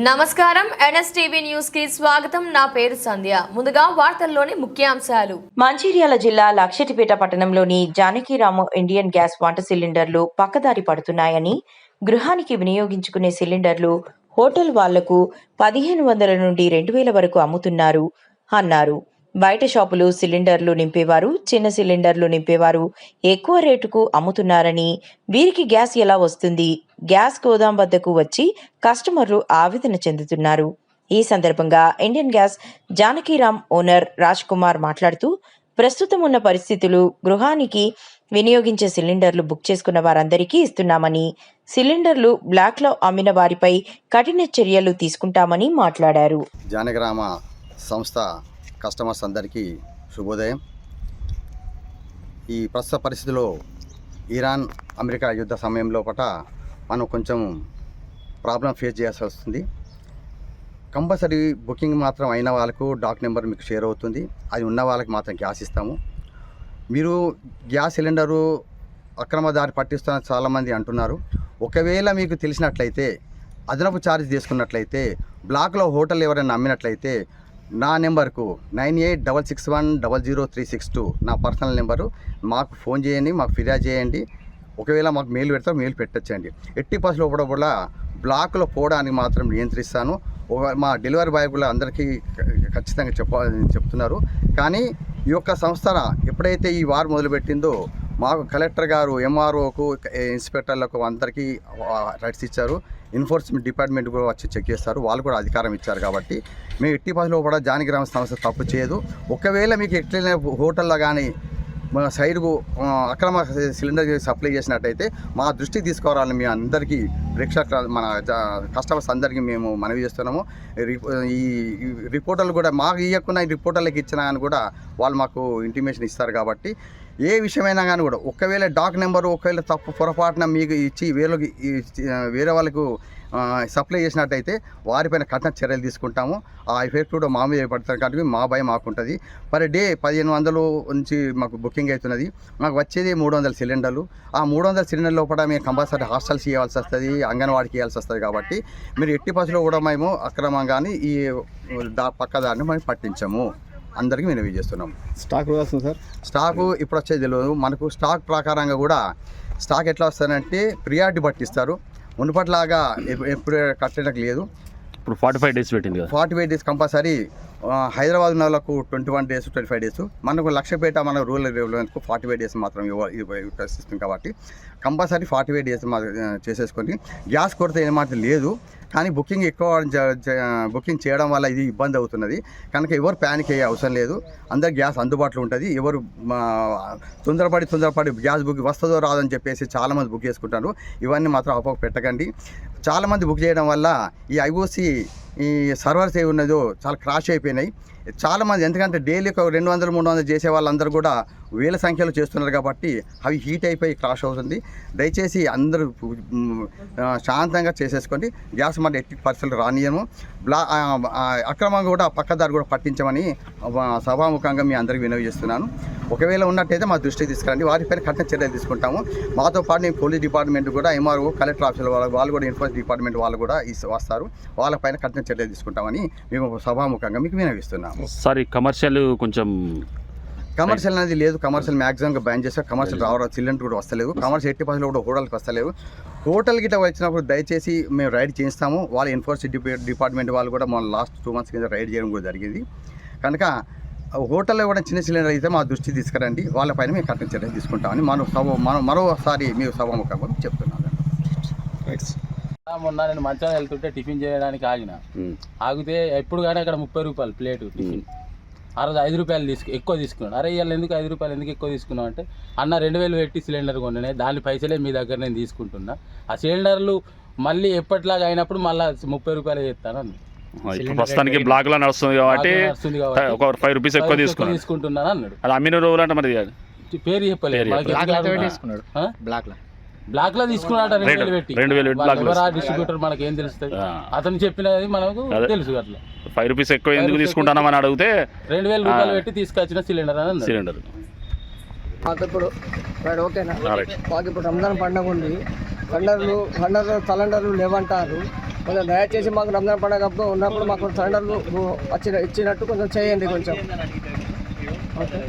నమస్కారం NSTV news కి స్వాగతం. నా పేరు సంధ్య. ముందుగా వార్తల్లోని ముఖ్యాంశాలు. మంచిర్యాల జిల్లా లక్షటిపేట పట్టణంలోని జానకిరాము ఇండియన్ గ్యాస్ వంట సిలిండర్లు పక్కదారి పడుతున్నాయని, గృహానికి వినియోగించుకునే సిలిండర్లు హోటల్ వాళ్లకు 1500 నుండి 2000 వరకు అమ్ముతున్నారు అన్నారు. బయట షాపులు సిలిండర్లు నింపేవారు, చిన్న సిలిండర్లు నింపేవారు ఎక్కువ రేటుకు అమ్ముతున్నారని, వీరికి గ్యాస్ ఎలా వస్తుంది? గ్యాస్ గోదాం వద్దకు వచ్చి కస్టమర్లు ఆవేదన చెందుతున్నారు. ఈ సందర్భంగా Indian gas Janakiram owner Raj Kumar మాట్లాడుతూ, ప్రస్తుతం ఉన్న పరిస్థితులు గృహానికి వినియోగించే సిలిండర్లు బుక్ చేసుకున్న వారందరికీ ఇస్తున్నామని, సిలిండర్లు బ్లాక్లో అమ్మిన వారిపై కఠిన చర్యలు తీసుకుంటామని మాట్లాడారు. జానకిరామ సంస్థ కస్టమర్స్ అందరికీ శుభోదయం. ఈ ప్రస్తుత పరిస్థితిలో ఇరాన్ అమెరికా యుద్ధ సమయంలో మనం కొంచెం ప్రాబ్లం ఫేస్ చేయాల్సి వస్తుంది. కంపల్సరీ బుకింగ్ మాత్రం అయిన వాళ్ళకు డాక్ నెంబర్ మీకు షేర్ అవుతుంది. అది ఉన్న వాళ్ళకి మాత్రం గ్యాస్ ఇస్తాము. మీరు గ్యాస్ సిలిండరు అక్రమ దారి పట్టిస్తున్న చాలామంది అంటున్నారు. ఒకవేళ మీకు తెలిసినట్లయితే, అదనపు ఛార్జ్ తీసుకున్నట్లయితే, బ్లాక్లో హోటల్ ఎవరైనా అమ్మినట్లయితే నా నెంబర్కు 9866100362 నా పర్సనల్ నెంబరు, మాకు ఫోన్ చేయండి, మాకు ఫిర్యాదు చేయండి. ఒకవేళ మాకు మెయిల్ పెడతారు, మెయిల్ పెట్టచ్చండి. ఎట్టి పరిస్థితుల్లో కూడా బ్లాక్లో పోవడానికి మాత్రం నియంత్రిస్తాను. మా డెలివరీ బాయ్ కూడా అందరికీ ఖచ్చితంగా చెప్తున్నారు. కానీ ఈ యొక్క సంస్థ ఎప్పుడైతే ఈ వార్ మొదలుపెట్టిందో, మాకు కలెక్టర్ గారు, ఎంఆర్ఓకు, ఇన్స్పెక్టర్లకు అందరికీ రైట్స్ ఇచ్చారు. ఎన్ఫోర్స్మెంట్ డిపార్ట్మెంట్ కూడా వచ్చి చెక్ చేస్తారు. వాళ్ళు కూడా అధికారం ఇచ్చారు. కాబట్టి మేము ఎట్టి పరిస్థితుల్లో కూడా జానకిరామ సంస్థ తప్పు చేయదు. ఒకవేళ మీకు ఎట్లయినా హోటల్లో కానీ మన సైడ్కు అక్రమ సిలిండర్ సప్లై చేసినట్టయితే మా దృష్టికి తీసుకురావాలని మీ అందరికీ మన కస్టమర్స్ అందరికీ మేము మనవి చేస్తున్నాము. ఈ రిపోర్టర్లు కూడా మాకు ఇవ్వకుండా ఈ రిపోర్టర్లకు ఇచ్చినా అని కూడా వాళ్ళు మాకు ఇంటిమేషన్ ఇస్తారు. కాబట్టి ఏ విషయమైనా కానీ కూడా ఒకవేళ డాక్ నెంబరు ఒకవేళ తప్పు పొరపాటున మీకు ఇచ్చి వేరే వాళ్ళకు సప్లై చేసినట్టయితే వారిపైన కఠిన చర్యలు తీసుకుంటాము. ఆ ఎఫెక్ట్ కూడా మా మీద పడతారు. కాబట్టి మా భయం మాకుంటుంది. పర్ డే 1500 నుంచి మాకు బుకింగ్ అవుతున్నది. మాకు వచ్చేది 300 సిలిండర్లు. ఆ 300 సిలిండర్ లోపల మేము కంపల్సరీ హాస్టల్స్ ఇవ్వాల్సి వస్తుంది, అంగన్వాడికి ఇవ్వాల్సి వస్తుంది. కాబట్టి మీరు ఎట్టి పరిస్థితుల్లో కూడా మేము అక్రమంగానే ఈ పక్కదారిని మేము పట్టించాము. అందరికీ మేము చేస్తున్నాం. స్టాక్ వస్తుంది సార్. స్టాకు ఇప్పుడు వచ్చేది తెలియదు మనకు. స్టాక్ ప్రకారంగా కూడా స్టాక్ ఎట్లా వస్తుందంటే ప్రియారిటీ పట్టిస్తారు. మునుపట్లాగా ఎప్పుడు కట్టడానికి లేదు. ఇప్పుడు 45 డేస్ పెట్టింది కదా. 45 డేస్ కంపల్సరీ. హైదరాబాద్ ఉన్న వాళ్ళకు 21 డేస్ 25 డేస్. మనకు లక్షపేట మన రూరల్ ఏరియాలకు 45 డేస్ మాత్రం ఇస్తుంది. కాబట్టి కంపల్సరీ 45 డేస్ చేసేసుకొని గ్యాస్ కొరత ఏమాత్రం లేదు. కానీ బుకింగ్ ఎక్కువ బుకింగ్ చేయడం వల్ల ఇది ఇబ్బంది అవుతున్నది. కనుక ఎవరు ప్యానిక్ అయ్యే అవసరం లేదు. అందరు గ్యాస్ అందుబాటులో ఉంటుంది. ఎవరు తొందరపడి గ్యాస్ బుక్ వస్తుందో రాదని చెప్పేసి చాలామంది బుక్ చేసుకుంటారు. ఇవన్నీ మాత్రం అపోహ పెట్టకండి. చాలామంది బుక్ చేయడం వల్ల ఈ ఐఓసి ఈ సర్వర్స్ ఏవి ఉన్నదో చాలా క్రాష్ అయిపోయినాయి. చాలామంది ఎందుకంటే డైలీ ఒక 200-300 చేసే వాళ్ళందరూ కూడా వేల సంఖ్యలో చేస్తున్నారు. కాబట్టి అవి హీట్ అయిపోయి క్రాష్ అవుతుంది. దయచేసి అందరూ శాంతంగా చేసేసుకోండి. గ్యాస్ మన ఎట్టి పరిస్థితులు రానియము. అక్రమంగా కూడా పక్కదారి కూడా పట్టించమని సభాముఖంగా మీ అందరికీ వినవి చేస్తున్నాను. ఒకవేళ ఉన్నట్టయితే మా దృష్టికి తీసుకురండి. వారిపైన కఠిన చర్యలు తీసుకుంటాము. మాతో పాటు పోలీస్ డిపార్ట్మెంట్ కూడా, ఎంఆర్ఓ, కలెక్టర్ ఆఫీసుల వాళ్ళు కూడా, ఎన్ఫోర్స్మెంట్ డిపార్ట్మెంట్ వాళ్ళు కూడా వస్తారు. వాళ్ళపైన కఠిన చర్యలు తీసుకుంటామని మేము సభాముఖంగా మీకు వినవిస్తున్నాము. సార్, కమర్షియల్ కొంచెం కమర్షియల్ అనేది లేదు. కమర్షియల్ మ్యాక్సిమంగా బ్యాన్ చేస్తారు. కమర్షియల్ రావడం సిలిండర్ కూడా వస్తలేదు. కమర్షియల్ ఎట్టి పరిస్థితుల్లో కూడా హోటల్కి వస్తలేవు. హోటల్ గిట్ట వచ్చినప్పుడు దయచేసి మేము రైడ్ చేస్తాము. వాళ్ళు ఎన్ఫోర్స్మెంట్ డిపార్ట్మెంట్ వాళ్ళు కూడా మన లాస్ట్ 2 months కింద రైడ్ చేయడం కూడా జరిగింది. కనుక హోటల్లో కూడా చిన్న సిలిండర్ అయితే మా దృష్టి తీసుకురండి. వాళ్ళపైన మేము కఠిన చర్యలు తీసుకుంటామని మరోసారి మీరు సభాముఖంగా చెప్తున్నాను. మొన్న నేను మంచిగా వెళ్తుంటే టిఫిన్ చేయడానికి ఆగితే ఎప్పుడు కానీ అక్కడ 30 రూపాయలు ప్లేటు టిఫిన్. ఆ రోజు 5 రూపాయలు ఎక్కువ తీసుకున్నాను. అరే ఇవాళ ఎందుకు 5 రూపాయలు ఎందుకు ఎక్కువ తీసుకున్నావు అంటే, అన్న 2000 పెట్టి సిలిండర్ కొన్నానే, దాని పైసలే మీ దగ్గర నేను తీసుకుంటున్నా. ఆ సిలిండర్లు మళ్ళీ ఎప్పటిలాగా అయినప్పుడు మళ్ళీ 30 రూపాయలు చేస్తాను అన్న. ప్రస్తుతానికి బ్లాక్ లో నడుస్తుంది కాబట్టి ఒక 5 రూపీస్ ఎక్కువ తీసుకుంటున్నాను అన్నాడు. అది అమ్మిన రోజులు అంటే మరి పేరు చెప్పలేదు. బ్లాక్ లో తీసుకున్నాడు 2000 పెట్టి. డిస్ట్రిబ్యూటర్ మనకి ఏం తెలుస్తుంది? అతను చెప్పినది మనకు తెలుసు. అట్లా 5 రూపీస్ ఎక్కువ ఎందుకు తీసుకుంటానని అడిగితే 2000 రూపాయలు పెట్టి తీసుకొచ్చిన సిలిండర్ అని సిలిండర్. ఇప్పుడు ఓకేనా? మాకు ఇప్పుడు రంజాన్ పండుగ ఉంది. సిలిండర్లు లేవంటారు. కొంచెం దయచేసి మాకు రంజాన్ పండుగ ఉన్నప్పుడు మాకు సిలిండర్లు ఇచ్చినట్టు కొంచెం చేయండి కొంచెం. ఓకే.